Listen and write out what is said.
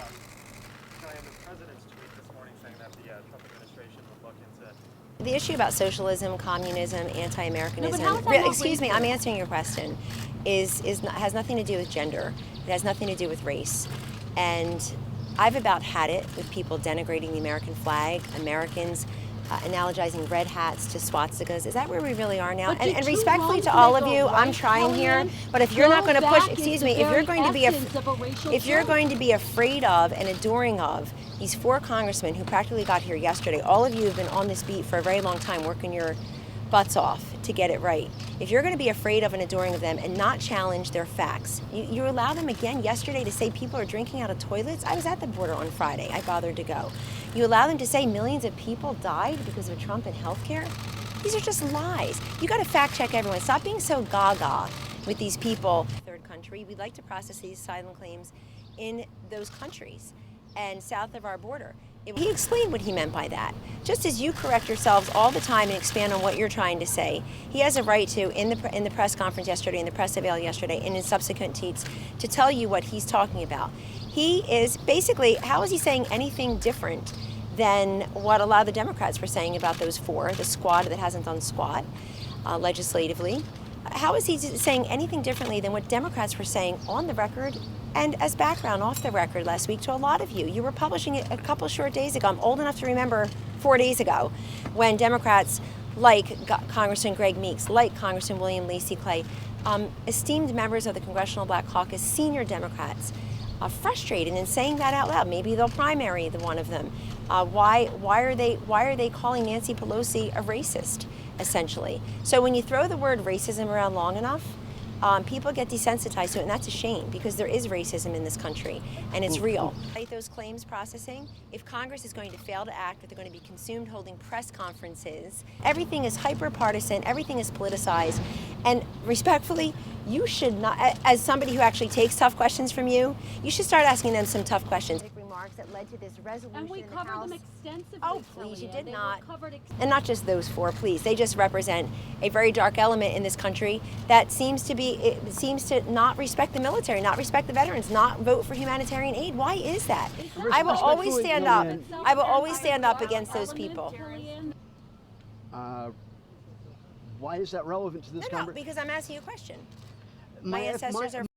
the president's tweet this morning saying that the Trump administration would look into the issue about socialism, communism, anti-Americanism. Excuse me, I'm answering your question. Has nothing to do with gender. It has nothing to do with race, and I've about had it with people denigrating the American flag, Americans. Analogizing red hats to swastikas. Is that where we really are now? And respectfully to all of you, I'm trying here, but if you're not going to push, excuse me, if you're going to be afraid of and adoring of these 4 congressmen who practically got here yesterday, all of you have been on this beat for a very long time, working your butts off to get it right. If you're going to be afraid of and adoring of them and not challenge their facts, you allow them again yesterday to say people are drinking out of toilets. I was at the border on Friday. I bothered to go. You allow them to say millions of people died because of Trump and healthcare. These are just lies. You got to fact check everyone. Stop being so gaga with these people. Third country, we'd like to process these asylum claims in those countries and south of our border. He explained what he meant by that. Just as you correct yourselves all the time and expand on what you're trying to say, he has a right to, in the press conference yesterday, in the press avail yesterday, and in subsequent tweets, to tell you what he's talking about. He is basically, how is he saying anything different than what a lot of the Democrats were saying about those 4, the squad that hasn't done squat legislatively? How is he saying anything differently than what Democrats were saying on the record and as background off the record last week to a lot of you? You were publishing it a couple short days ago. I'm old enough to remember 4 days ago when Democrats like Congressman Greg Meeks, like Congressman William Lacey Clay, esteemed members of the Congressional Black Caucus, senior Democrats, frustrated in saying that out loud. Maybe they'll primary the one of them. Why are they calling Nancy Pelosi a racist, essentially? So when you throw the word racism around long enough, people get desensitized to it, and that's a shame because there is racism in this country, and it's real. Those claims processing, if Congress is going to fail to act, if they're going to be consumed holding press conferences, everything is hyper-partisan, everything is politicized, and respectfully, you should not, as somebody who actually takes tough questions from you, you should start asking them some tough questions. Remarks that led to this resolution and we in the covered House. them extensively. Oh, please, you did not. And not just those 4, please. They just represent a very dark element in this country that seems to not respect the military, not respect the veterans, not vote for humanitarian aid. Why is that? I will always stand up. I will always stand up against those people. Why is that relevant to this conversation? No, because I'm asking you a question. My ancestors are